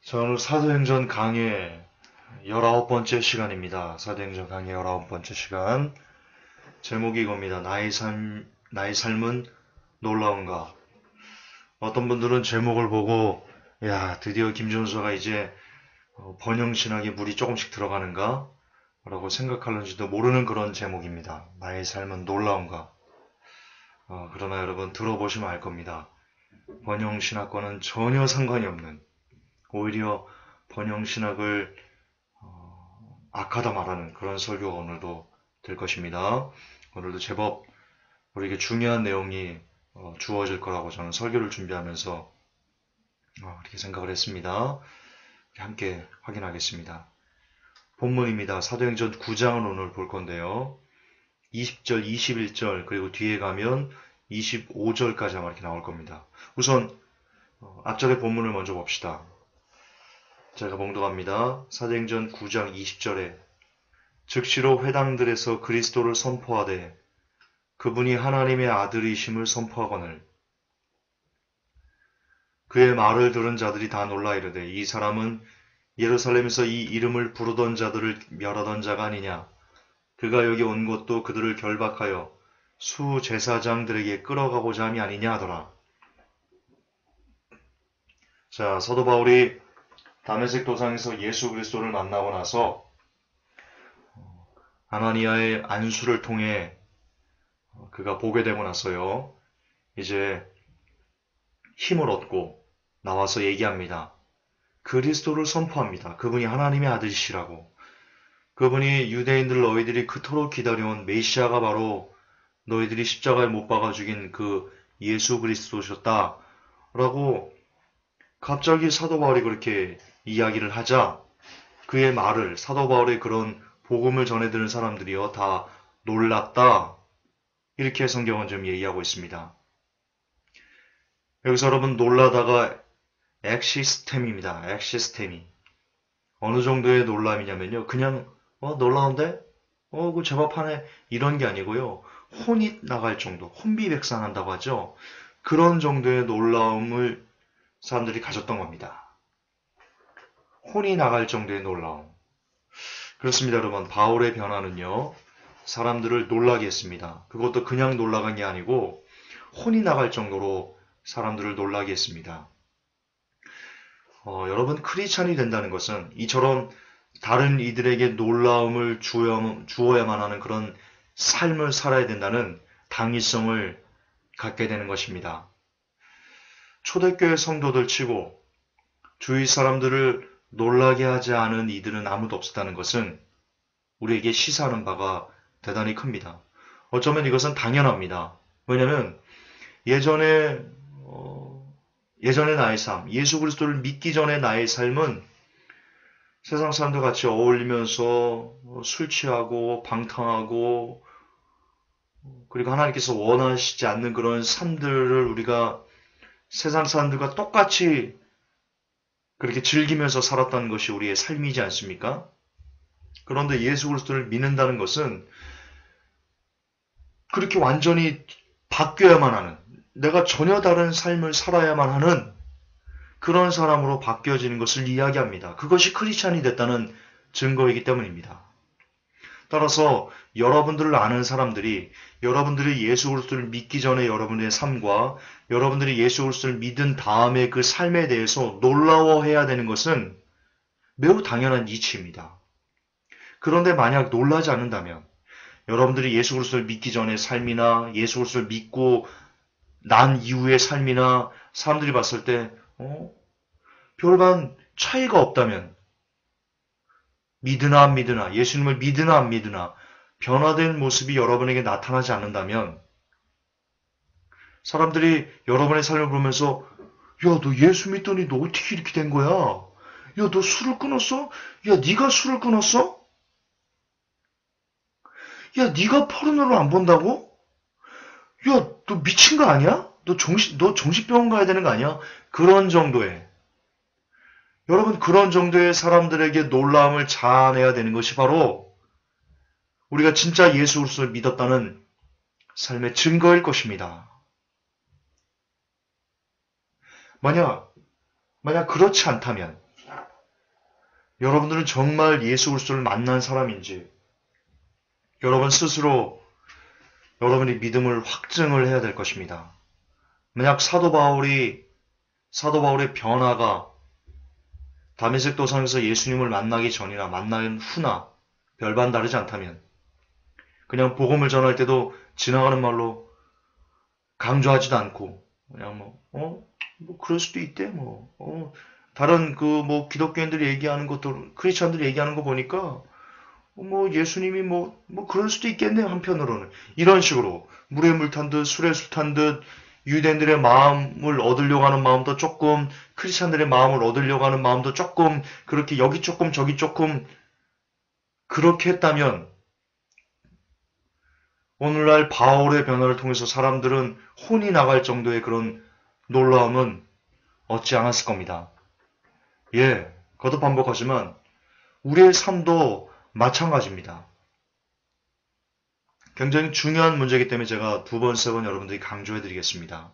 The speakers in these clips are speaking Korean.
자, 오늘 사도행전 강의 19번째 시간입니다. 사도행전 강의 19번째 시간. 제목이 이겁니다. 나의 삶은 놀라운가? 어떤 분들은 제목을 보고, 야, 드디어 김준서가 이제 번영신학에 물이 조금씩 들어가는가? 라고 생각할는지도 모르는 그런 제목입니다. 나의 삶은 놀라운가? 그러나 여러분 들어보시면 알 겁니다. 번영신학과는 전혀 상관이 없는, 오히려 번영신학을 악하다 말하는 그런 설교가 오늘도 될 것입니다. 오늘도 제법 우리에게 중요한 내용이 주어질 거라고 저는 설교를 준비하면서 그렇게 생각을 했습니다. 함께 확인하겠습니다. 본문입니다. 사도행전 9장을 오늘 볼 건데요. 20절, 21절 그리고 뒤에 가면 25절까지 아마 이렇게 나올 겁니다. 우선 앞절의 본문을 먼저 봅시다. 제가 봉독합니다. 사도행전 9장 20절에 즉시로 회당들에서 그리스도를 선포하되 그분이 하나님의 아들이심을 선포하거늘 그의 말을 들은 자들이 다 놀라 이르되 이 사람은 예루살렘에서 이 이름을 부르던 자들을 멸하던 자가 아니냐. 그가 여기 온 것도 그들을 결박하여 수제사장들에게 끌어가고자 함이 아니냐 하더라. 자, 사도 바울이 다메섹 도상에서 예수 그리스도를 만나고 나서 아나니아의 안수를 통해 그가 보게 되고 나서요. 이제 힘을 얻고 나와서 얘기합니다. 그리스도를 선포합니다. 그분이 하나님의 아들이시라고. 그분이 유대인들 너희들이 그토록 기다려온 메시아가 바로 너희들이 십자가에 못 박아 죽인 그 예수 그리스도셨다. 라고 갑자기 사도 바울이 그렇게 이야기를 하자 그의 말을 사도 바울의 그런 복음을 전해드는 사람들이요 다 놀랐다. 이렇게 성경은 좀 얘기하고 있습니다. 여기서 여러분 놀라다가 엑시스템입니다. 엑시스템이 어느 정도의 놀람이냐면요. 그냥 놀라운데? 그 제법 하네 이런 게 아니고요. 혼이 나갈 정도, 혼비백산한다고 하죠. 그런 정도의 놀라움을 사람들이 가졌던 겁니다. 혼이 나갈 정도의 놀라움. 그렇습니다, 여러분. 바울의 변화는요, 사람들을 놀라게 했습니다. 그것도 그냥 놀라간 게 아니고, 혼이 나갈 정도로 사람들을 놀라게 했습니다. 여러분, 크리스찬이 된다는 것은 이처럼 다른 이들에게 놀라움을 주어야만 하는 그런 삶을 살아야 된다는 당위성을 갖게 되는 것입니다. 초대교회 성도들 치고 주위 사람들을 놀라게 하지 않은 이들은 아무도 없었다는 것은 우리에게 시사하는 바가 대단히 큽니다. 어쩌면 이것은 당연합니다. 왜냐하면 예전에 나의 삶, 예수 그리스도를 믿기 전에 나의 삶은 세상 사람들 같이 어울리면서 술 취하고 방탕하고 그리고 하나님께서 원하시지 않는 그런 삶들을 우리가 세상 사람들과 똑같이 그렇게 즐기면서 살았다는 것이 우리의 삶이지 않습니까? 그런데 예수 그리스도를 믿는다는 것은 그렇게 완전히 바뀌어야만 하는, 내가 전혀 다른 삶을 살아야만 하는 그런 사람으로 바뀌어지는 것을 이야기합니다. 그것이 크리스찬이 됐다는 증거이기 때문입니다. 따라서 여러분들을 아는 사람들이 여러분들이 예수 그리스도를 믿기 전에 여러분의 삶과 여러분들이 예수 그리스도를 믿은 다음에 그 삶에 대해서 놀라워해야 되는 것은 매우 당연한 이치입니다. 그런데 만약 놀라지 않는다면 여러분들이 예수 그리스도를 믿기 전의 삶이나 예수 그리스도를 믿고 난 이후의 삶이나 사람들이 봤을 때 별반 차이가 없다면 믿으나 안 믿으나 예수님을 믿으나 안 믿으나 변화된 모습이 여러분에게 나타나지 않는다면 사람들이 여러분의 삶을 보면서 야, 너 예수 믿더니 너 어떻게 이렇게 된 거야? 야, 너 술을 끊었어? 야, 네가 술을 끊었어? 야, 네가 포르노를 안 본다고? 야, 너 미친 거 아니야? 너 정신병원 가야 되는 거 아니야? 그런 정도의 여러분 그런 정도의 사람들에게 놀라움을 자아내야 되는 것이 바로 우리가 진짜 예수 그리스도를 믿었다는 삶의 증거일 것입니다. 만약 그렇지 않다면 여러분들은 정말 예수 그리스도를 만난 사람인지 여러분 스스로 여러분의 믿음을 확증을 해야 될 것입니다. 만약 사도 바울의 변화가 다메섹 도상에서 예수님을 만나기 전이나 만난 후나 별반 다르지 않다면 그냥 복음을 전할 때도 지나가는 말로 강조하지도 않고 그냥 뭐 그럴 수도 있대 다른 기독교인들이 얘기하는 것도 크리스찬들이 얘기하는 거 보니까 예수님이 그럴 수도 있겠네 한편으로는 이런 식으로 물에 물 탄 듯 술에 술 탄 듯 유대인들의 마음을 얻으려고 하는 마음도 조금 크리스찬들의 마음을 얻으려고 하는 마음도 조금 그렇게 여기 조금 저기 조금 그렇게 했다면 오늘날 바울의 변화를 통해서 사람들은 혼이 나갈 정도의 그런 놀라움은 얻지 않았을 겁니다. 예, 거듭 반복하지만 우리의 삶도 마찬가지입니다. 굉장히 중요한 문제이기 때문에 제가 두 번, 세 번 여러분들이 강조해드리겠습니다.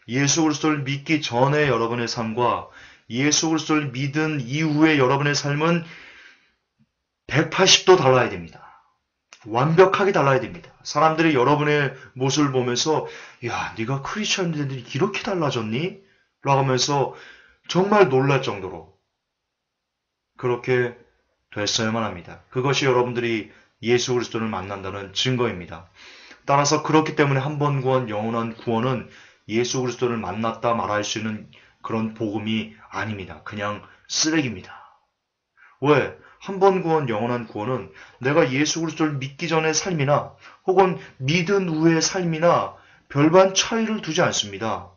예수 그리스도를 믿기 전에 여러분의 삶과 예수 그리스도를 믿은 이후에 여러분의 삶은 180도 달라야 됩니다. 완벽하게 달라야 됩니다. 사람들이 여러분의 모습을 보면서 야, 네가 크리스천들이 이렇게 달라졌니? 라고 하면서 정말 놀랄 정도로 그렇게 됐어야만 합니다. 그것이 여러분들이 예수 그리스도를 만난다는 증거입니다. 따라서 그렇기 때문에 한 번 구원, 영원한 구원은 예수 그리스도를 만났다 말할 수 있는 그런 복음이 아닙니다. 그냥 쓰레기입니다. 왜? 한 번 구원, 영원한 구원은 내가 예수 그리스도를 믿기 전의 삶이나 혹은 믿은 후의 삶이나 별반 차이를 두지 않습니다.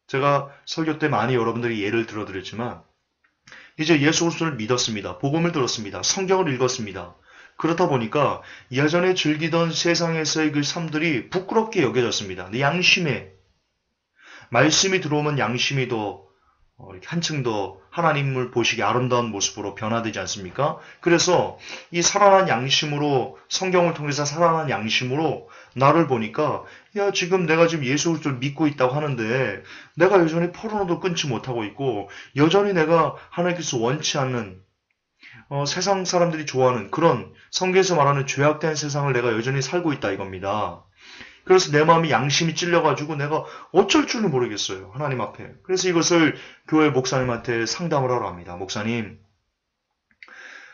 제가 설교 때 많이 여러분들이 예를 들어드렸지만 이제 예수 그리스도를 믿었습니다. 복음을 들었습니다. 성경을 읽었습니다. 그렇다 보니까 예전에 즐기던 세상에서의 그 삶들이 부끄럽게 여겨졌습니다. 내 양심에 말씀이 들어오면 양심이 더 한층 더 하나님을 보시기 아름다운 모습으로 변화되지 않습니까? 그래서 이 살아난 양심으로 성경을 통해서 살아난 양심으로 나를 보니까 야 지금 내가 지금 예수 그리스도를 믿고 있다고 하는데 내가 여전히 포르노도 끊지 못하고 있고 여전히 내가 하나님께서 원치 않는 세상 사람들이 좋아하는 그런 성경에서 말하는 죄악된 세상을 내가 여전히 살고 있다 이겁니다. 그래서 내 마음이 양심이 찔려가지고 내가 어쩔 줄을 모르겠어요. 하나님 앞에. 그래서 이것을 교회 목사님한테 상담을 하러 합니다. 목사님,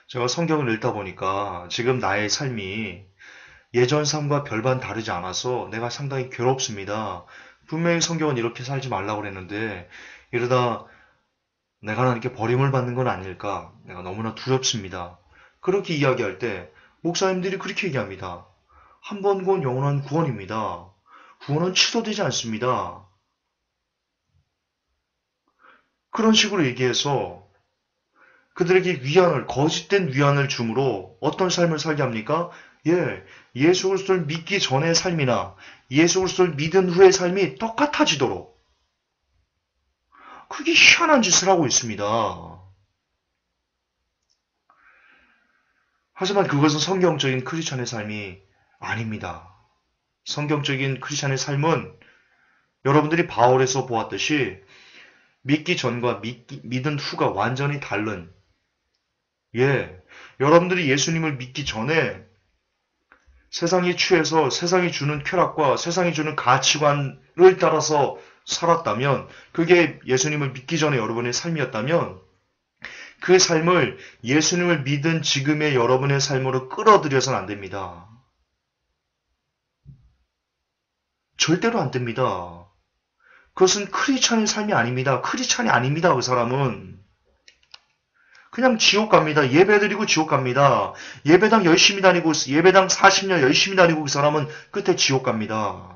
제가 성경을 읽다 보니까 지금 나의 삶이 예전 삶과 별반 다르지 않아서 내가 상당히 괴롭습니다. 분명히 성경은 이렇게 살지 말라고 그랬는데 이러다 내가 하나님께 버림을 받는 건 아닐까? 내가 너무나 두렵습니다. 그렇게 이야기할 때 목사님들이 그렇게 얘기합니다. 한 번 구원 영원한 구원입니다. 구원은 취소되지 않습니다. 그런 식으로 얘기해서 그들에게 거짓된 위안을 주므로 어떤 삶을 살게 합니까? 예수 그리스도를 믿기 전의 삶이나 예수 그리스도를 믿은 후의 삶이 똑같아지도록 그게 희한한 짓을 하고 있습니다. 하지만 그것은 성경적인 크리스천의 삶이 아닙니다. 성경적인 크리스천의 삶은 여러분들이 바울에서 보았듯이 믿기 전과 믿은 후가 완전히 다른 여러분들이 예수님을 믿기 전에 세상이 취해서 세상이 주는 쾌락과 세상이 주는 가치관을 따라서 살았다면 그게 예수님을 믿기 전에 여러분의 삶이었다면 그 삶을 예수님을 믿은 지금의 여러분의 삶으로 끌어들여서는 안 됩니다. 절대로 안 됩니다. 그것은 크리스찬의 삶이 아닙니다. 크리스찬이 아닙니다. 그 사람은. 그냥 지옥 갑니다. 예배드리고 지옥 갑니다. 예배당 열심히 다니고 예배당 40년 열심히 다니고 그 사람은 끝에 지옥 갑니다.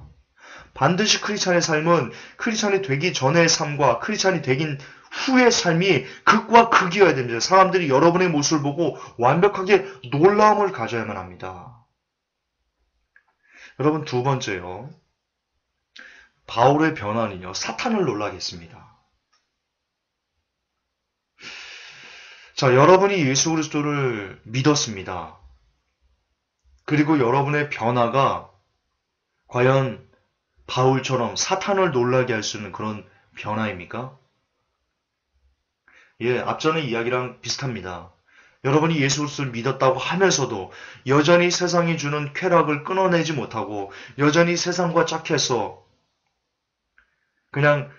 반드시 크리스찬의 삶은 크리스찬이 되기 전의 삶과 크리스찬이 되긴 후의 삶이 극과 극이어야 됩니다. 사람들이 여러분의 모습을 보고 완벽하게 놀라움을 가져야만 합니다. 여러분 두 번째요. 바울의 변화는요. 사탄을 놀라게 했습니다. 자, 여러분이 예수 그리스도를 믿었습니다. 그리고 여러분의 변화가 과연 바울처럼 사탄을 놀라게 할 수 있는 그런 변화입니까? 예, 앞전의 이야기랑 비슷합니다. 여러분이 예수 그리스도를 믿었다고 하면서도 여전히 세상이 주는 쾌락을 끊어내지 못하고 여전히 세상과 짝해서 그냥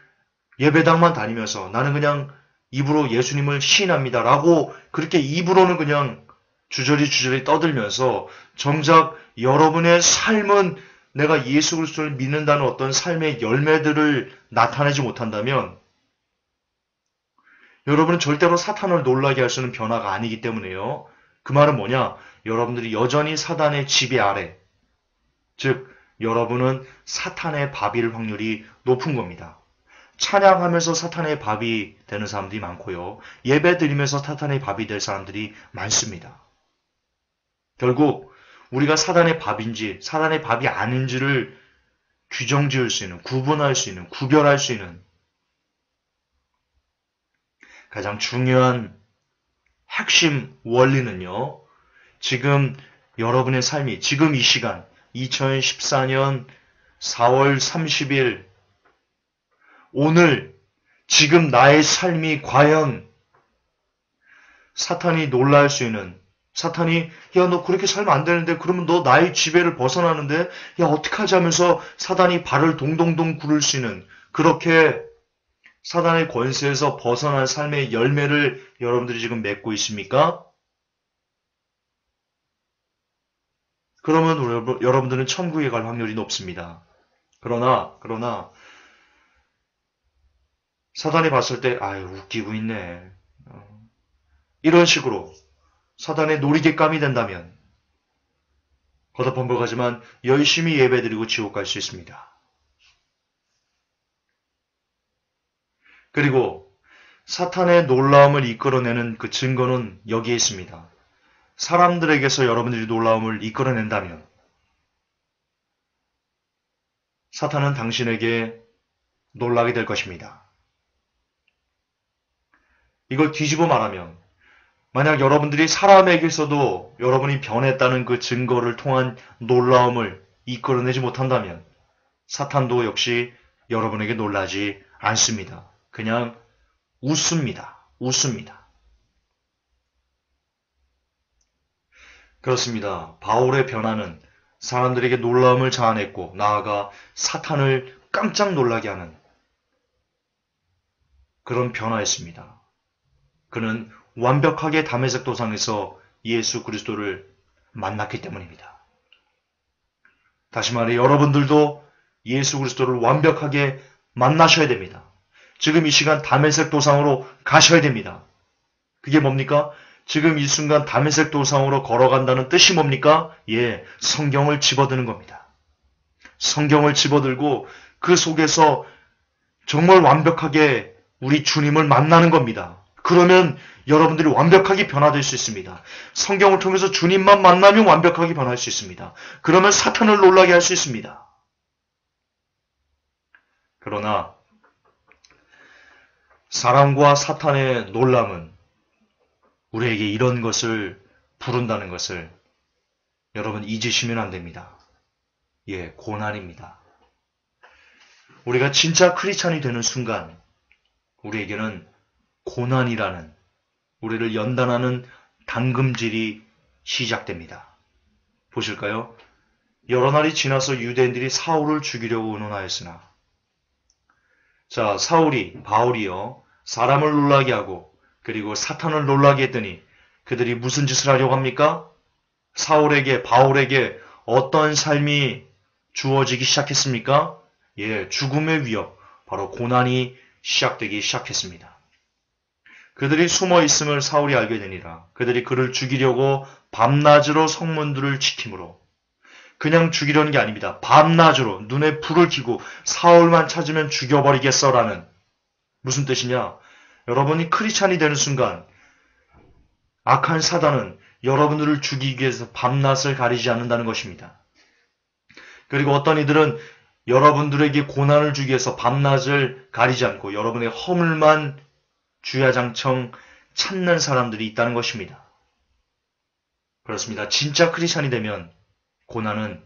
예배당만 다니면서 나는 그냥 입으로 예수님을 시인합니다라고 그렇게 입으로는 그냥 주저리 떠들면서 정작 여러분의 삶은 내가 예수 그리스도를 믿는다는 어떤 삶의 열매들을 나타내지 못한다면 여러분은 절대로 사탄을 놀라게 할 수 있는 변화가 아니기 때문에요. 그 말은 뭐냐? 여러분들이 여전히 사단의 지배 아래, 즉 여러분은 사탄의 밥일 확률이 높은 겁니다. 찬양하면서 사탄의 밥이 되는 사람들이 많고요. 예배 드리면서 사탄의 밥이 될 사람들이 많습니다. 결국 우리가 사단의 밥인지 사단의 밥이 아닌지를 규정 지을 수 있는, 구분할 수 있는, 구별할 수 있는 가장 중요한 핵심 원리는요. 지금 여러분의 삶이 지금 이 시간 2014년 4월 30일 오늘 지금 나의 삶이 과연 사탄이 놀랄 수 있는 사탄이 야 너 그렇게 살면 안 되는데 그러면 너 나의 지배를 벗어나는데 야 어떡하지 하면서 사단이 발을 동동동 구를 수 있는 그렇게 사단의 권세에서 벗어난 삶의 열매를 여러분들이 지금 맺고 있습니까? 그러면 여러분들은 천국에 갈 확률이 높습니다. 그러나 사단이 봤을 때 아유 웃기고 있네. 이런 식으로 사단의 놀이개감이 된다면 거듭 반복하지만 열심히 예배드리고 지옥 갈 수 있습니다. 그리고 사탄의 놀라움을 이끌어내는 그 증거는 여기에 있습니다. 사람들에게서 여러분들이 놀라움을 이끌어낸다면 사탄은 당신에게 놀라게 될 것입니다. 이걸 뒤집어 말하면 만약 여러분들이 사람에게서도 여러분이 변했다는 그 증거를 통한 놀라움을 이끌어내지 못한다면 사탄도 역시 여러분에게 놀라지 않습니다. 그냥 웃습니다. 그렇습니다. 바울의 변화는 사람들에게 놀라움을 자아냈고 나아가 사탄을 깜짝 놀라게 하는 그런 변화였습니다. 그는 완벽하게 다메섹 도상에서 예수 그리스도를 만났기 때문입니다. 다시 말해 여러분들도 예수 그리스도를 완벽하게 만나셔야 됩니다. 지금 이 시간 다메섹 도상으로 가셔야 됩니다. 그게 뭡니까? 지금 이 순간 다메섹 도상으로 걸어간다는 뜻이 뭡니까? 예, 성경을 집어드는 겁니다. 성경을 집어들고 그 속에서 정말 완벽하게 우리 주님을 만나는 겁니다. 그러면 여러분들이 완벽하게 변화될 수 있습니다. 성경을 통해서 주님만 만나면 완벽하게 변할 수 있습니다. 그러면 사탄을 놀라게 할 수 있습니다. 그러나 사람과 사탄의 놀람은 우리에게 이런 것을 부른다는 것을 여러분 잊으시면 안 됩니다. 예, 고난입니다. 우리가 진짜 크리스찬이 되는 순간 우리에게는 고난이라는 우리를 연단하는 당금질이 시작됩니다. 보실까요? 여러 날이 지나서 유대인들이 사울을 죽이려고 의논하였으나 자, 바울이요. 사람을 놀라게 하고 그리고 사탄을 놀라게 했더니 그들이 무슨 짓을 하려고 합니까? 바울에게 어떤 삶이 주어지기 시작했습니까? 예, 죽음의 위협, 바로 고난이 시작되기 시작했습니다. 그들이 숨어 있음을 사울이 알게 되니라. 그들이 그를 죽이려고 밤낮으로 성문들을 지킴으로 그냥 죽이려는 게 아닙니다. 밤낮으로 눈에 불을 켜고 사울만 찾으면 죽여버리겠어라는 무슨 뜻이냐? 여러분이 크리스찬이 되는 순간 악한 사단은 여러분들을 죽이기 위해서 밤낮을 가리지 않는다는 것입니다. 그리고 어떤 이들은 여러분들에게 고난을 주기 위해서 밤낮을 가리지 않고 여러분의 허물만 주야장청 찾는 사람들이 있다는 것입니다. 그렇습니다. 진짜 크리스찬이 되면 고난은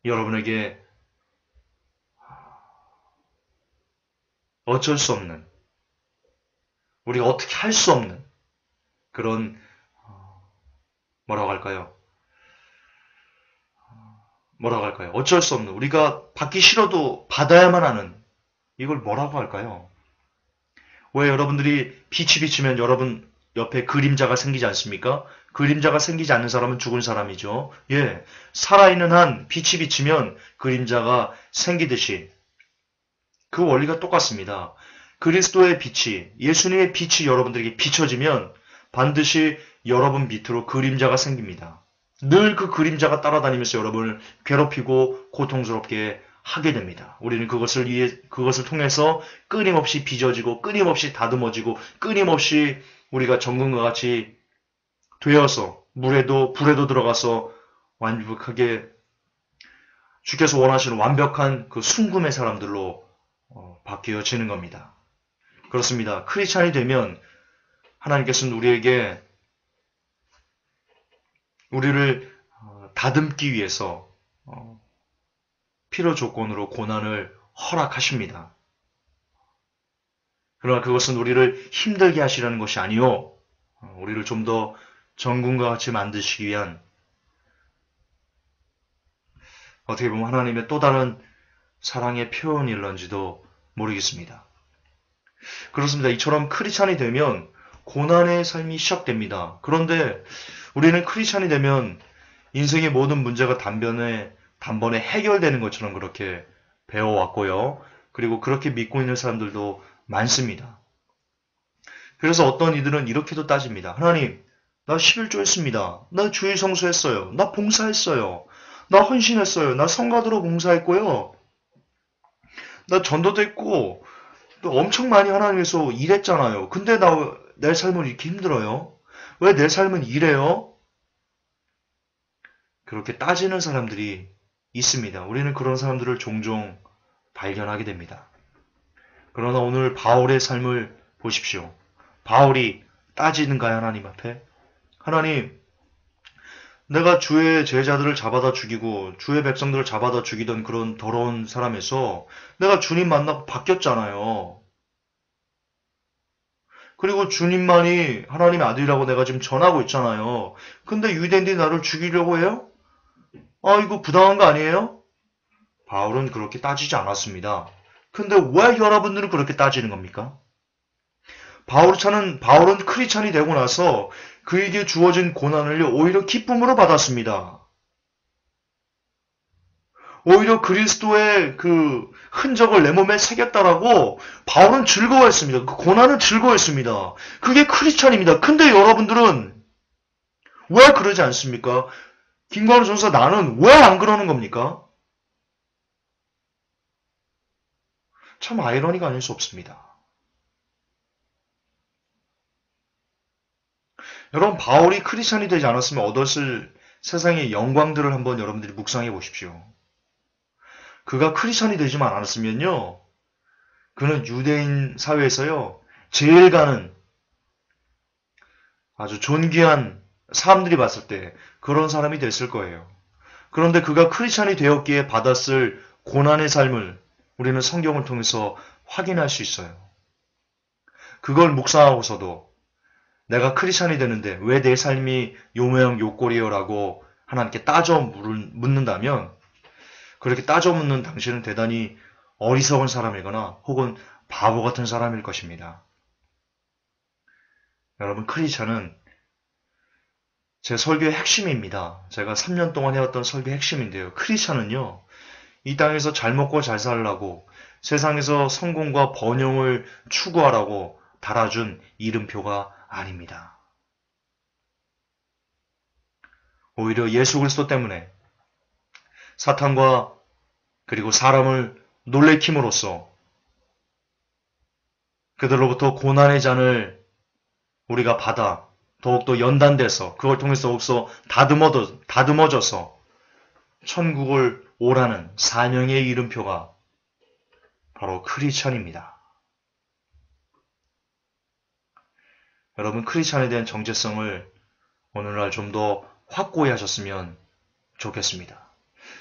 여러분에게 어쩔 수 없는, 우리가 어떻게 할 수 없는 그런 뭐라고 할까요? 어쩔 수 없는, 우리가 받기 싫어도 받아야만 하는, 이걸 뭐라고 할까요? 왜 여러분들이 빛이 비치면 여러분 옆에 그림자가 생기지 않습니까? 그림자가 생기지 않는 사람은 죽은 사람이죠. 예, 살아있는 한 빛이 비치면 그림자가 생기듯이 그 원리가 똑같습니다. 그리스도의 빛이, 예수님의 빛이 여러분들에게 비춰지면 반드시 여러분 밑으로 그림자가 생깁니다. 늘 그 그림자가 따라다니면서 여러분을 괴롭히고 고통스럽게 하게 됩니다. 우리는 그것을 통해서 끊임없이 빚어지고, 끊임없이 다듬어지고, 끊임없이 우리가 정금과 같이 되어서, 불에도 들어가서 완벽하게 주께서 원하시는 완벽한 그 순금의 사람들로 바뀌어지는 겁니다. 그렇습니다. 크리스찬이 되면 하나님께서는 우리를 다듬기 위해서 필요 조건으로 고난을 허락하십니다. 그러나 그것은 우리를 힘들게 하시려는 것이 아니요, 우리를 좀 더 정금과 같이 만드시기 위한, 어떻게 보면 하나님의 또 다른 사랑의 표현일런지도 모르겠습니다. 그렇습니다. 이처럼 크리스찬이 되면 고난의 삶이 시작됩니다. 그런데 우리는 크리스찬이 되면 인생의 모든 문제가 단번에 해결되는 것처럼 그렇게 배워왔고요. 그리고 그렇게 믿고 있는 사람들도 많습니다. 그래서 어떤 이들은 이렇게도 따집니다. 하나님, 나 11조 했습니다. 나 주일 성수했어요. 나 봉사했어요. 나 헌신했어요. 나 성가도로 봉사했고요. 나 전도도 했고 또 엄청 많이 하나님께서 일했잖아요. 근데 내 삶은 이렇게 힘들어요? 왜 내 삶은 이래요? 그렇게 따지는 사람들이 있습니다. 우리는 그런 사람들을 종종 발견하게 됩니다. 그러나 오늘 바울의 삶을 보십시오. 바울이 따지는가요, 하나님 앞에? 하나님, 내가 주의 제자들을 잡아다 죽이고 주의 백성들을 잡아다 죽이던 그런 더러운 사람에서 내가 주님 만나고 바뀌었잖아요. 그리고 주님만이 하나님의 아들이라고 내가 지금 전하고 있잖아요. 근데 유대인들이 나를 죽이려고 해요? 이거 부당한 거 아니에요? 바울은 그렇게 따지지 않았습니다. 근데 왜 여러분들은 그렇게 따지는 겁니까? 바울은 크리스찬이 되고 나서 그에게 주어진 고난을 오히려 기쁨으로 받았습니다. 오히려 그리스도의 그 흔적을 내 몸에 새겼다라고 바울은 즐거워했습니다. 그 고난을 즐거워했습니다. 그게 크리스찬입니다. 근데 여러분들은 왜 그러지 않습니까? 김광호 전사, 나는 왜 안 그러는 겁니까? 참 아이러니가 아닐 수 없습니다. 여러분, 바울이 크리스찬이 되지 않았으면 얻었을 세상의 영광들을 한번 여러분들이 묵상해 보십시오. 그가 크리스찬이 되지만 않았으면요, 그는 유대인 사회에서요, 제일 가는 아주 존귀한, 사람들이 봤을 때 그런 사람이 됐을 거예요. 그런데 그가 크리스찬이 되었기에 받았을 고난의 삶을 우리는 성경을 통해서 확인할 수 있어요. 그걸 묵상하고서도 내가 크리스찬이 되는데 왜 내 삶이 요 모양 요 꼴이요라고 하나님께 따져 묻는다면, 그렇게 따져 묻는 당신은 대단히 어리석은 사람이거나 혹은 바보 같은 사람일 것입니다. 여러분, 크리스찬은 제 설교의 핵심입니다. 제가 3년 동안 해왔던 설교의 핵심인데요. 크리스찬은요, 이 땅에서 잘 먹고 잘 살라고, 세상에서 성공과 번영을 추구하라고 달아준 이름표가 아닙니다. 오히려 예수 그리스도 때문에 사탄과 그리고 사람을 놀래킴으로써 그들로부터 고난의 잔을 우리가 받아 더욱더 연단돼서 그걸 통해서 더욱더 다듬어져서 천국을 오라는 사명의 이름표가 바로 크리스찬입니다. 여러분, 크리스찬에 대한 정체성을 오늘날 좀 더 확고히 하셨으면 좋겠습니다.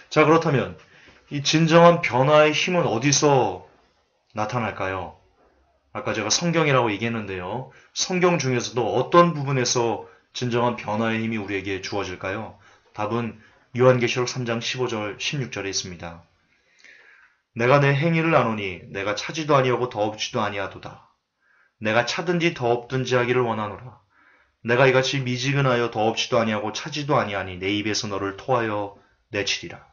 자, 그렇다면 이 진정한 변화의 힘은 어디서 나타날까요? 아까 제가 성경이라고 얘기했는데요. 성경 중에서도 어떤 부분에서 진정한 변화의 힘이 우리에게 주어질까요? 답은 요한계시록 3장 15절, 16절에 있습니다. 내가 내 행위를 아노니 내가 차지도 아니하고 더없지도 아니하도다. 내가 차든지 더없든지 하기를 원하노라. 내가 이같이 미지근하여 더없지도 아니하고 차지도 아니하니 내 입에서 너를 토하여 내치리라.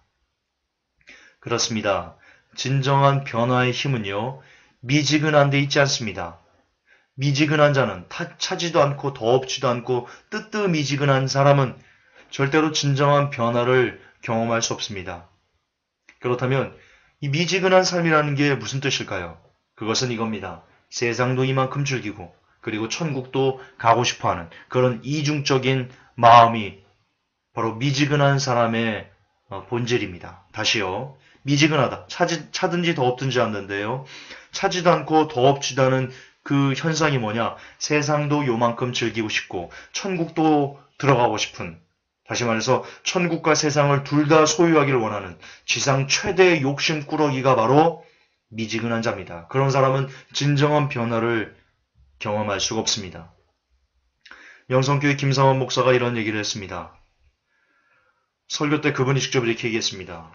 그렇습니다. 진정한 변화의 힘은요, 미지근한 데 있지 않습니다. 미지근한 자는 차지도 않고 더없지도 않고 뜨뜻미지근한 사람은 절대로 진정한 변화를 경험할 수 없습니다. 그렇다면 이 미지근한 삶이라는 게 무슨 뜻일까요? 그것은 이겁니다. 세상도 이만큼 즐기고 그리고 천국도 가고 싶어하는 그런 이중적인 마음이 바로 미지근한 사람의 본질입니다. 다시요. 미지근하다. 차든지 더없든지 않는데요. 차지도 않고 더없지도 않은 그 현상이 뭐냐? 세상도 요만큼 즐기고 싶고 천국도 들어가고 싶은, 다시 말해서 천국과 세상을 둘 다 소유하기를 원하는 지상 최대의 욕심꾸러기가 바로 미지근한 자입니다. 그런 사람은 진정한 변화를 경험할 수가 없습니다. 명성교회 김상원 목사가 이런 얘기를 했습니다. 설교 때 그분이 직접 이렇게 얘기했습니다.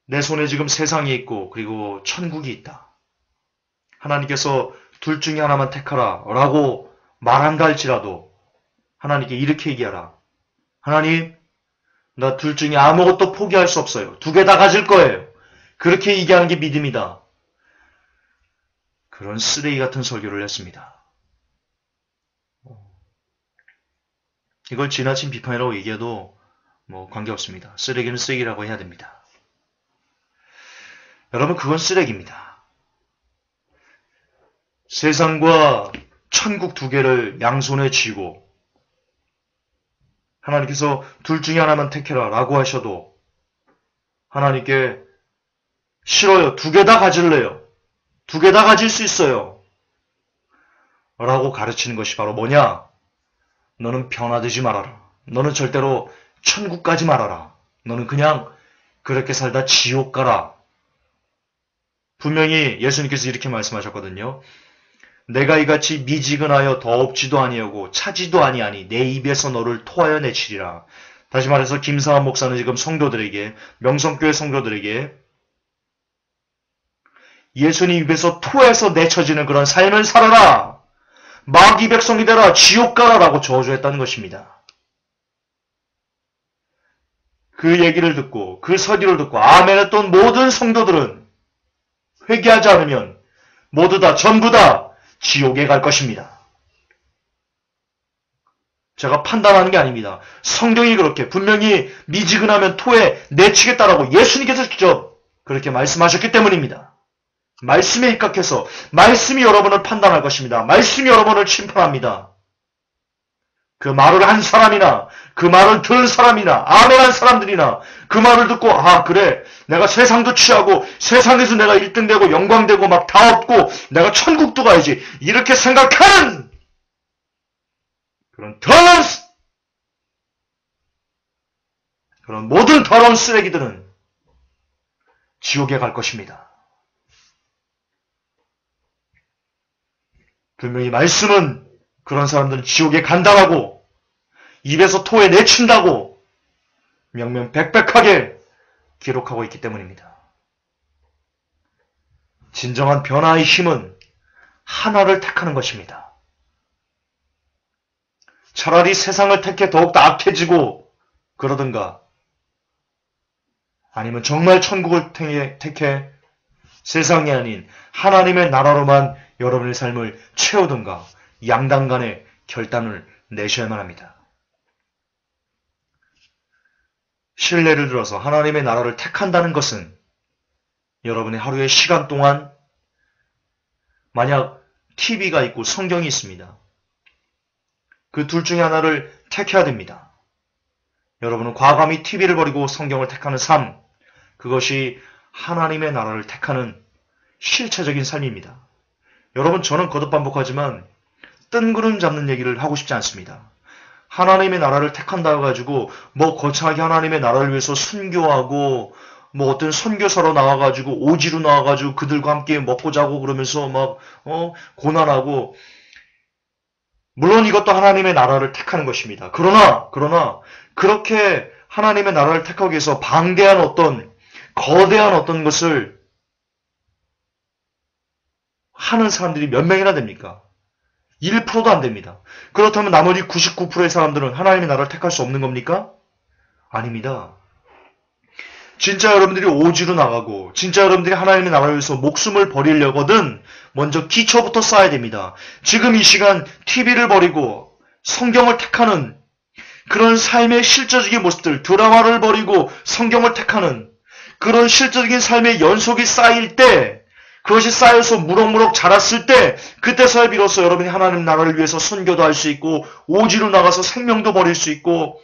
내 손에 지금 세상이 있고 그리고 천국이 있다. 하나님께서 둘 중에 하나만 택하라 라고 말한다 할지라도 하나님께 이렇게 얘기하라. 하나님, 나 둘 중에 아무것도 포기할 수 없어요. 두 개 다 가질 거예요. 그렇게 얘기하는 게 믿음이다. 그런 쓰레기 같은 설교를 했습니다. 이걸 지나친 비판이라고 얘기해도 관계없습니다. 쓰레기는 쓰레기라고 해야 됩니다. 여러분, 그건 쓰레기입니다. 세상과 천국 두 개를 양손에 쥐고 하나님께서 둘 중에 하나만 택해라 라고 하셔도 하나님께 싫어요. 두 개 다 가질래요. 두 개 다 가질 수 있어요. 라고 가르치는 것이 바로 뭐냐? 너는 변화되지 말아라. 너는 절대로 천국 가지 말아라. 너는 그냥 그렇게 살다 지옥 가라. 분명히 예수님께서 이렇게 말씀하셨거든요. 내가 이같이 미지근하여 더없지도 아니하고 차지도 아니하니 내 입에서 너를 토하여 내치리라. 다시 말해서 김상한 목사는 지금 성도들에게, 명성교회 성도들에게 예수님 입에서 토해서 내쳐지는 그런 삶을 살아라. 마귀 백성이 되라. 지옥 가라. 라고 저주했다는 것입니다. 그 얘기를 듣고 그 설교를 듣고 아멘 했던 모든 성도들은 회개하지 않으면 모두 다 전부 다 지옥에 갈 것입니다. 제가 판단하는 게 아닙니다. 성경이 그렇게 분명히 미지근하면 토해 내치겠다라고 예수님께서 직접 그렇게 말씀하셨기 때문입니다. 말씀에 입각해서 말씀이 여러분을 판단할 것입니다. 말씀이 여러분을 심판합니다. 그 말을 한 사람이나 그 말을 들은 사람이나 아멘한 사람들이나 그 말을 듣고 아 그래 내가 세상도 취하고 세상에서 내가 1등 되고 영광되고 막 다 얻고 내가 천국도 가야지 이렇게 생각하는 그런 모든 더러운 쓰레기들은 지옥에 갈 것입니다. 분명히 말씀은 그런 사람들은 지옥에 간다라고 입에서 토해 내친다고 명명백백하게 기록하고 있기 때문입니다. 진정한 변화의 힘은 하나를 택하는 것입니다. 차라리 세상을 택해 더욱더 악해지고 그러든가 아니면 정말 천국을 택해 세상이 아닌 하나님의 나라로만 여러분의 삶을 채우든가 양당 간의 결단을 내셔야만 합니다. 신뢰를 들어서 하나님의 나라를 택한다는 것은 여러분의 하루의 시간 동안 만약 TV가 있고 성경이 있습니다. 그 둘 중에 하나를 택해야 됩니다. 여러분은 과감히 TV를 버리고 성경을 택하는 삶, 그것이 하나님의 나라를 택하는 실체적인 삶입니다. 여러분, 저는 거듭 반복하지만 뜬구름 잡는 얘기를 하고 싶지 않습니다. 하나님의 나라를 택한다고 가지고 거창하게 하나님의 나라를 위해서 순교하고 뭐 어떤 선교사로 나와가지고 오지로 나와가지고 그들과 함께 먹고 자고 그러면서 막 고난하고, 물론 이것도 하나님의 나라를 택하는 것입니다. 그러나 그렇게 하나님의 나라를 택하기 위해서 방대한 거대한 어떤 것을 하는 사람들이 몇 명이나 됩니까? 1%도 안 됩니다. 그렇다면 나머지 99%의 사람들은 하나님의 나라를 택할 수 없는 겁니까? 아닙니다. 진짜 여러분들이 오지로 나가고 진짜 여러분들이 하나님의 나라를 위해서 목숨을 버리려거든 먼저 기초부터 쌓아야 됩니다. 지금 이 시간 TV를 버리고 성경을 택하는 그런 삶의 실제적인 모습들, 드라마를 버리고 성경을 택하는 그런 실제적인 삶의 연속이 쌓일 때, 그것이 쌓여서 무럭무럭 자랐을 때, 그때서야 비로소 여러분이 하나님 나라를 위해서 선교도 할 수 있고 오지로 나가서 생명도 버릴 수 있고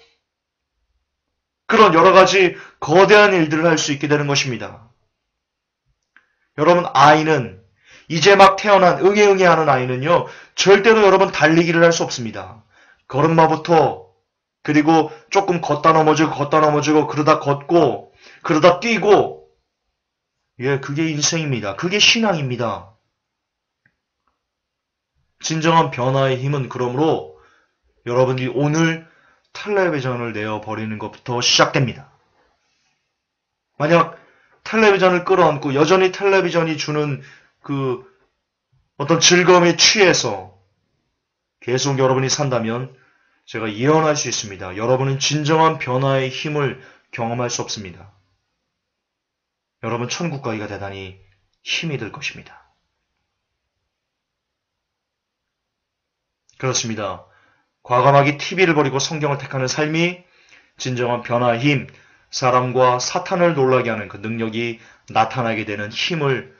그런 여러 가지 거대한 일들을 할 수 있게 되는 것입니다. 여러분, 아이는 이제 막 태어난 응애응애 하는 아이는요, 절대로 여러분 달리기를 할 수 없습니다. 걸음마부터, 그리고 조금 걷다 넘어지고 그러다 걷고 그러다 뛰고, 예, 그게 인생입니다. 그게 신앙입니다. 진정한 변화의 힘은 그러므로 여러분들이 오늘 텔레비전을 내어버리는 것부터 시작됩니다. 만약 텔레비전을 끌어안고 여전히 텔레비전이 주는 그 어떤 즐거움에 취해서 계속 여러분이 산다면 제가 예언할 수 있습니다. 여러분은 진정한 변화의 힘을 경험할 수 없습니다. 여러분 천국 가기가 대단히 힘이 들 것입니다. 그렇습니다. 과감하게 TV를 버리고 성경을 택하는 삶이 진정한 변화의 힘, 사람과 사탄을 놀라게 하는 그 능력이 나타나게 되는 힘을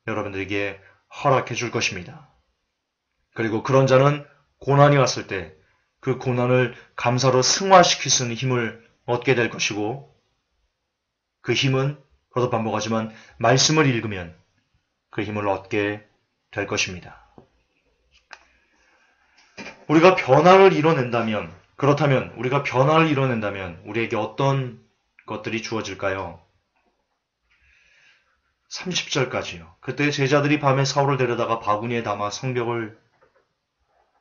여러분들에게 허락해 줄 것입니다. 그리고 그런 자는 고난이 왔을 때 그 고난을 감사로 승화시킬 수 있는 힘을 얻게 될 것이고, 그 힘은 거듭 반복하지만 말씀을 읽으면 그 힘을 얻게 될 것입니다. 우리가 변화를 이뤄낸다면, 그렇다면 우리가 변화를 이뤄낸다면 우리에게 어떤 것들이 주어질까요? 30절까지요. 그때 제자들이 밤에 사울을 데려다가 바구니에 담아 성벽을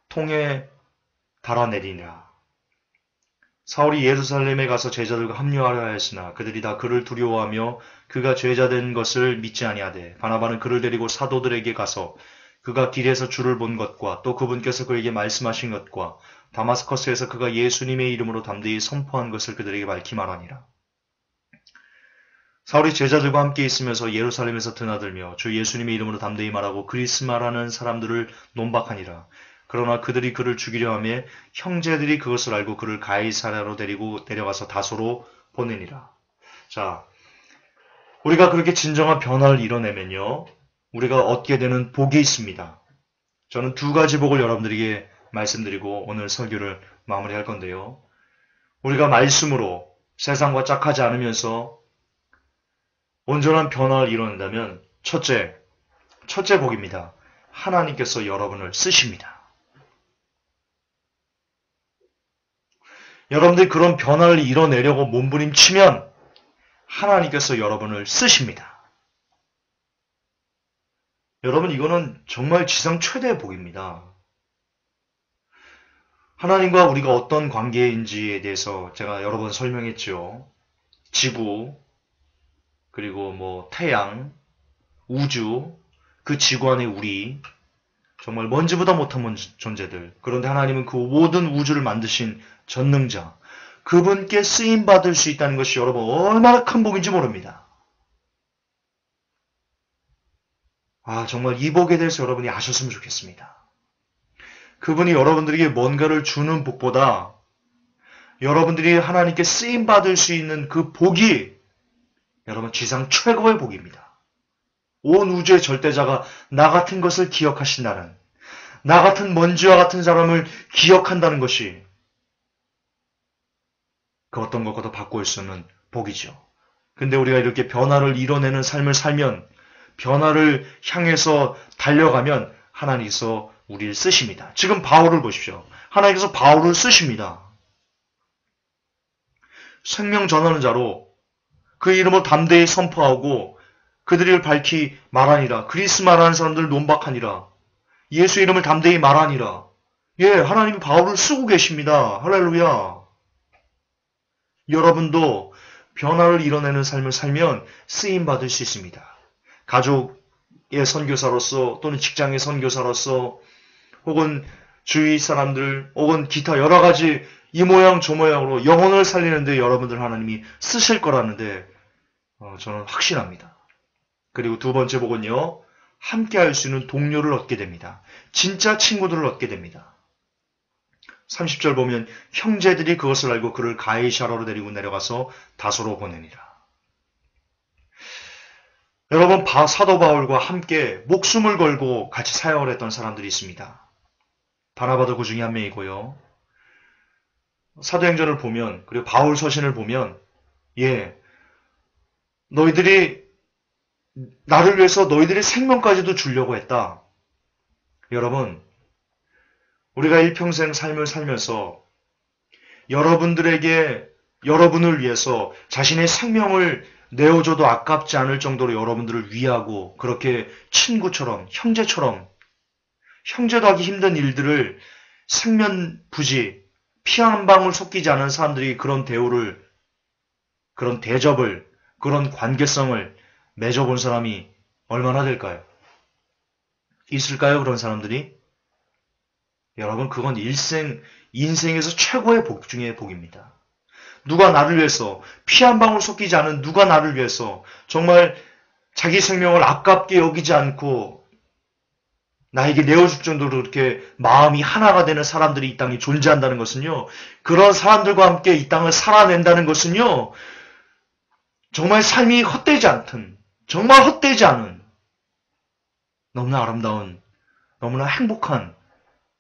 통해 달아내리니라. 사울이 예루살렘에 가서 제자들과 합류하려 하였으나 그들이 다 그를 두려워하며 그가 죄자된 것을 믿지 아니하되, 바나바는 그를 데리고 사도들에게 가서 그가 길에서 주를 본 것과 또 그분께서 그에게 말씀하신 것과 다마스커스에서 그가 예수님의 이름으로 담대히 선포한 것을 그들에게 밝히 말하니라. 사울이 제자들과 함께 있으면서 예루살렘에서 드나들며 주 예수님의 이름으로 담대히 말하고 그리스 말하는 사람들을 논박하니라. 그러나 그들이 그를 죽이려 하며 형제들이 그것을 알고 그를 가이사랴로 데리고 내려가서 다소로 보내니라. 자, 우리가 그렇게 진정한 변화를 이뤄내면요, 우리가 얻게 되는 복이 있습니다. 저는 두 가지 복을 여러분들에게 말씀드리고 오늘 설교를 마무리할 건데요. 우리가 말씀으로 세상과 짝하지 않으면서 온전한 변화를 이뤄낸다면 첫째 복입니다. 하나님께서 여러분을 쓰십니다. 여러분들이 그런 변화를 이뤄내려고 몸부림치면 하나님께서 여러분을 쓰십니다. 여러분, 이거는 정말 지상 최대의 복입니다. 하나님과 우리가 어떤 관계인지에 대해서 제가 여러 번 설명했죠. 지구, 그리고 태양, 우주, 그 지구 안에 우리, 정말 먼지보다 못한 존재들. 그런데 하나님은 그 모든 우주를 만드신 전능자, 그분께 쓰임받을 수 있다는 것이 여러분 얼마나 큰 복인지 모릅니다. 정말 이 복에 대해서 여러분이 아셨으면 좋겠습니다. 그분이 여러분들에게 뭔가를 주는 복보다 여러분들이 하나님께 쓰임받을 수 있는 그 복이 여러분 지상 최고의 복입니다. 온 우주의 절대자가 나 같은 것을 기억하신다는, 나 같은 먼지와 같은 사람을 기억한다는 것이 그 어떤 것과도 바꿀 수 없는 복이죠. 근데 우리가 이렇게 변화를 이뤄내는 삶을 살면, 변화를 향해서 달려가면 하나님께서 우리를 쓰십니다. 지금 바울을 보십시오. 하나님께서 바울을 쓰십니다. 생명 전하는 자로 그 이름을 담대히 선포하고 그들을 밝히 말하니라. 그리스 말하는 사람들 논박하니라. 예수 이름을 담대히 말하니라. 예, 하나님이 바울을 쓰고 계십니다. 할렐루야. 여러분도 변화를 이뤄내는 삶을 살면 쓰임받을 수 있습니다. 가족의 선교사로서 또는 직장의 선교사로서 혹은 주위 사람들 혹은 기타 여러 가지 이 모양 저 모양으로 영혼을 살리는데 여러분들 하나님이 쓰실 거라는데 저는 확신합니다. 그리고 두 번째 복은요. 함께 할 수 있는 동료를 얻게 됩니다. 진짜 친구들을 얻게 됩니다. 30절 보면 형제들이 그것을 알고 그를 가이사라로 데리고 내려가서 다소로 보내니라. 여러분 사도 바울과 함께 목숨을 걸고 같이 사역을 했던 사람들이 있습니다. 바나바도 그 중에 한 명이고요. 사도행전을 보면 그리고 바울 서신을 보면 너희들이 나를 위해서 너희들의 생명까지도 주려고 했다. 여러분 우리가 일평생 삶을 살면서 여러분을 위해서 자신의 생명을 내어줘도 아깝지 않을 정도로 여러분들을 위하고 그렇게 친구처럼 형제처럼 형제도 하기 힘든 일들을 생면부지 피 한 방울 섞이지 않은 사람들이 그런 대우를 그런 대접을 그런 관계성을 맺어본 사람이 얼마나 될까요? 있을까요? 그런 사람들이? 여러분 그건 인생에서 최고의 복 중의 복입니다. 누가 나를 위해서 피 한 방울 섞이지 않은 누가 나를 위해서 정말 자기 생명을 아깝게 여기지 않고 나에게 내어줄 정도로 이렇게 마음이 하나가 되는 사람들이 이 땅에 존재한다는 것은요. 그런 사람들과 함께 이 땅을 살아낸다는 것은요. 정말 삶이 헛되지 않든 정말 헛되지 않은 너무나 아름다운 너무나 행복한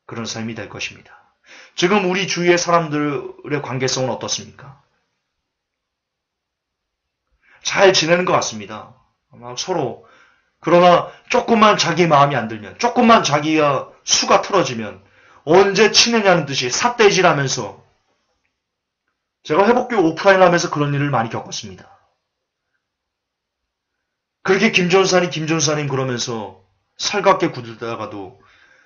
그런 삶이 될 것입니다. 지금 우리 주위의 사람들의 관계성은 어떻습니까? 잘 지내는 것 같습니다. 서로 그러나 조금만 자기 마음이 안 들면 조금만 자기가 수가 틀어지면 언제 친해냐는 듯이 삿대질하면서 제가 회복교회 오프라인 하면서 그런 일을 많이 겪었습니다. 그렇게 김전사님 그러면서 살갑게 구들다가도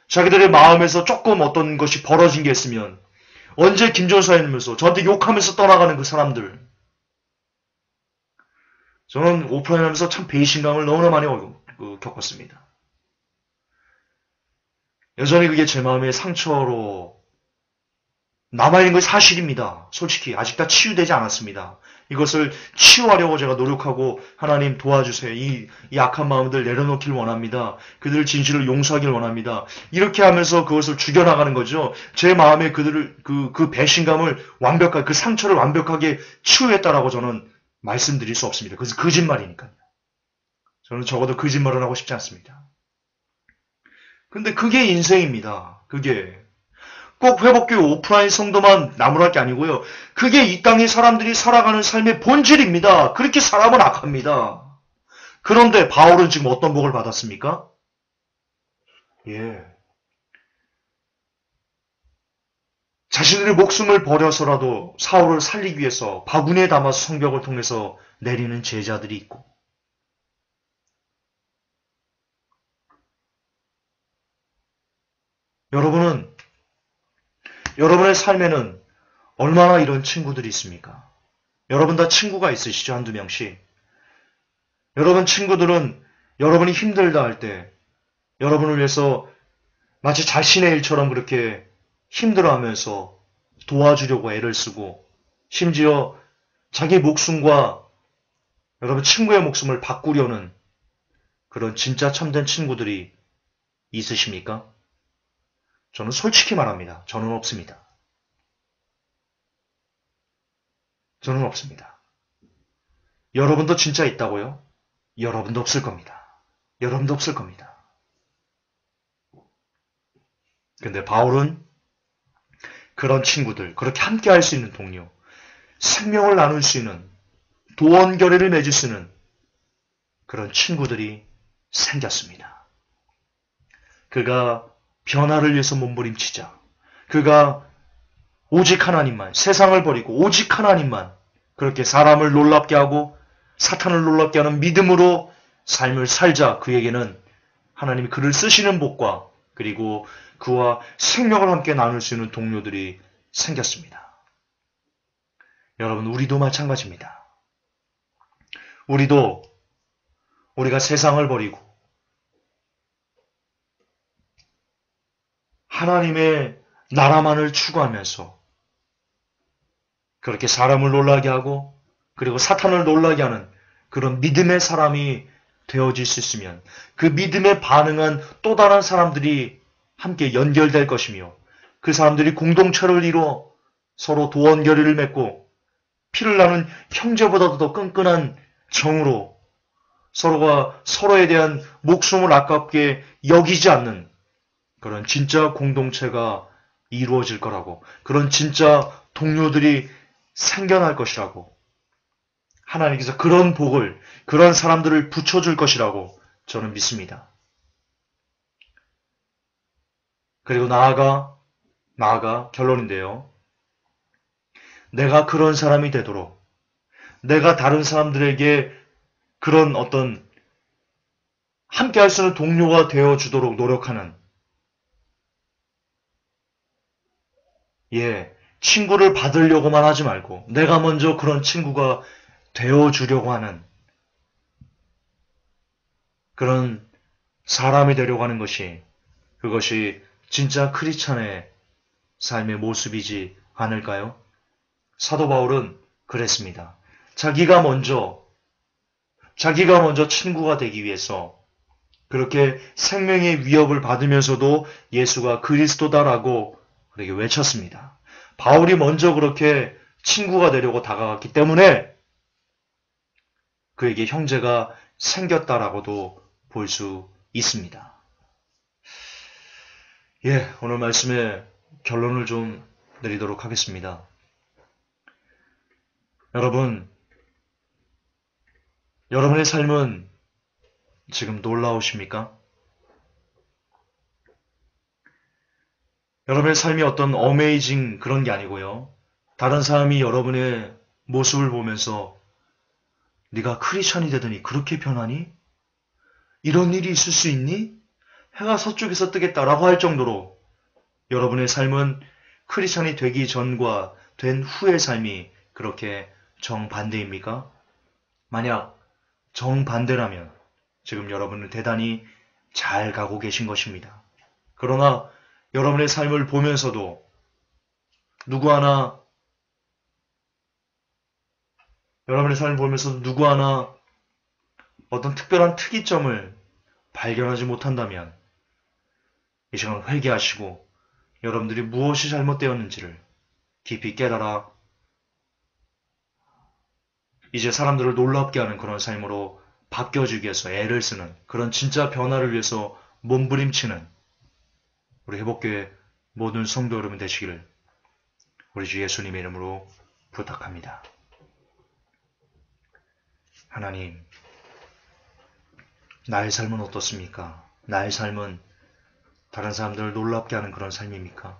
자기들의 마음에서 조금 어떤 것이 벌어진 게 있으면 언제 김전사님이면서 저한테 욕하면서 떠나가는 그 사람들 저는 오프라인 하면서 참 배신감을 너무나 많이 겪었습니다. 여전히 그게 제 마음의 상처로 남아있는 것이 사실입니다. 솔직히 아직 다 치유되지 않았습니다. 이것을 치유하려고 제가 노력하고 하나님 도와주세요. 이 악한 마음들 내려놓길 원합니다. 그들을 진실을 용서하길 원합니다. 이렇게 하면서 그것을 죽여나가는 거죠. 제 마음에 그 배신감을 그 상처를 완벽하게 치유했다라고 저는 말씀드릴 수 없습니다. 그것은 거짓말이니까요. 저는 적어도 거짓말을 하고 싶지 않습니다. 근데 그게 인생입니다. 그게. 꼭 회복교회 오프라인 성도만 나무랄 게 아니고요. 그게 이 땅의 사람들이 살아가는 삶의 본질입니다. 그렇게 살아면 악합니다. 그런데 바울은 지금 어떤 복을 받았습니까? 자신들의 목숨을 버려서라도 사울을 살리기 위해서 바구니에 담아서 성벽을 통해서 내리는 제자들이 있고 여러분의 삶에는 얼마나 이런 친구들이 있습니까? 여러분 다 친구가 있으시죠? 한두 명씩. 여러분 친구들은 여러분이 힘들다 할 때 여러분을 위해서 마치 자신의 일처럼 그렇게 힘들어하면서 도와주려고 애를 쓰고 심지어 자기 목숨과 여러분 친구의 목숨을 바꾸려는 그런 진짜 참된 친구들이 있으십니까? 저는 솔직히 말합니다. 저는 없습니다. 저는 없습니다. 여러분도 진짜 있다고요? 여러분도 없을 겁니다. 여러분도 없을 겁니다. 근데 바울은 그런 친구들, 그렇게 함께 할 수 있는 동료, 생명을 나눌 수 있는, 도원결의를 맺을 수 있는 그런 친구들이 생겼습니다. 그가 변화를 위해서 몸부림치자. 그가 오직 하나님만, 세상을 버리고 오직 하나님만 그렇게 사람을 놀랍게 하고 사탄을 놀랍게 하는 믿음으로 삶을 살자. 그에게는 하나님이 그를 쓰시는 복과 그리고 그와 생명을 함께 나눌 수 있는 동료들이 생겼습니다. 여러분, 우리도 마찬가지입니다. 우리가 세상을 버리고 하나님의 나라만을 추구하면서 그렇게 사람을 놀라게 하고 그리고 사탄을 놀라게 하는 그런 믿음의 사람이 되어질 수 있으면 그 믿음에 반응한 또 다른 사람들이 함께 연결될 것이며 그 사람들이 공동체를 이루어 서로 도원결의를 맺고 피를 나눈 형제보다도 더 끈끈한 정으로 서로가 서로에 대한 목숨을 아깝게 여기지 않는 그런 진짜 공동체가 이루어질 거라고, 그런 진짜 동료들이 생겨날 것이라고, 하나님께서 그런 복을, 그런 사람들을 붙여줄 것이라고 저는 믿습니다. 그리고 나아가 결론인데요. 내가 그런 사람이 되도록, 내가 다른 사람들에게 그런 어떤 함께 할 수 있는 동료가 되어주도록 노력하는, 친구를 받으려고만 하지 말고 내가 먼저 그런 친구가 되어주려고 하는 그런 사람이 되려고 하는 그것이 진짜 크리스찬의 삶의 모습이지 않을까요? 사도 바울은 그랬습니다. 자기가 먼저 친구가 되기 위해서 그렇게 생명의 위협을 받으면서도 예수가 그리스도다라고 그렇게 외쳤습니다. 바울이 먼저 그렇게 친구가 되려고 다가갔기 때문에 그에게 형제가 생겼다라고도 볼 수 있습니다. 오늘 말씀의 결론을 좀 내리도록 하겠습니다. 여러분의 삶은 지금 놀라우십니까? 여러분의 삶이 어떤 어메이징 그런 게 아니고요. 다른 사람이 여러분의 모습을 보면서 네가 크리스천이 되더니 그렇게 변하니? 이런 일이 있을 수 있니? 해가 서쪽에서 뜨겠다라고 할 정도로 여러분의 삶은 크리스천이 되기 전과 된 후의 삶이 그렇게 정반대입니까? 만약 정반대라면 지금 여러분은 대단히 잘 가고 계신 것입니다. 그러나 여러분의 삶을 보면서도 누구 하나 어떤 특별한 특이점을 발견하지 못한다면 이 시간 회개하시고 여러분들이 무엇이 잘못되었는지를 깊이 깨달아 이제 사람들을 놀랍게 하는 그런 삶으로 바뀌어주기 위해서 애를 쓰는 그런 진짜 변화를 위해서 몸부림치는 우리 회복교회 모든 성도 여러분 되시기를 우리 주 예수님의 이름으로 부탁합니다. 하나님, 나의 삶은 어떻습니까? 나의 삶은 다른 사람들을 놀랍게 하는 그런 삶입니까?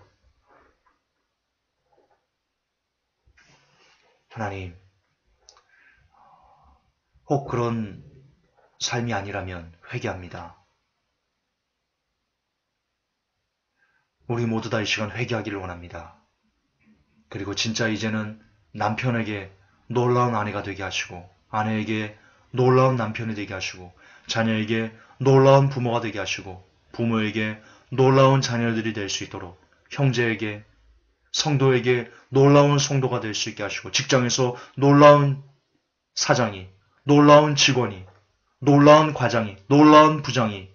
하나님, 혹 그런 삶이 아니라면 회개합니다. 우리 모두 다 이 시간 회개하기를 원합니다. 그리고 진짜 이제는 남편에게 놀라운 아내가 되게 하시고 아내에게 놀라운 남편이 되게 하시고 자녀에게 놀라운 부모가 되게 하시고 부모에게 놀라운 자녀들이 될 수 있도록 형제에게 성도에게 놀라운 성도가 될 수 있게 하시고 직장에서 놀라운 사장이 놀라운 직원이 놀라운 과장이 놀라운 부장이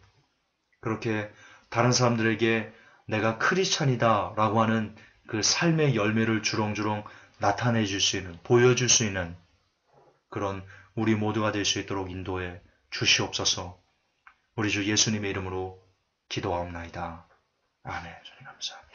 그렇게 다른 사람들에게 내가 크리스찬이다 라고 하는 그 삶의 열매를 주렁주렁 나타내줄 수 있는 보여줄 수 있는 그런 우리 모두가 될 수 있도록 인도해 주시옵소서. 우리 주 예수님의 이름으로 기도하옵나이다. 아멘. 주님 감사합니다.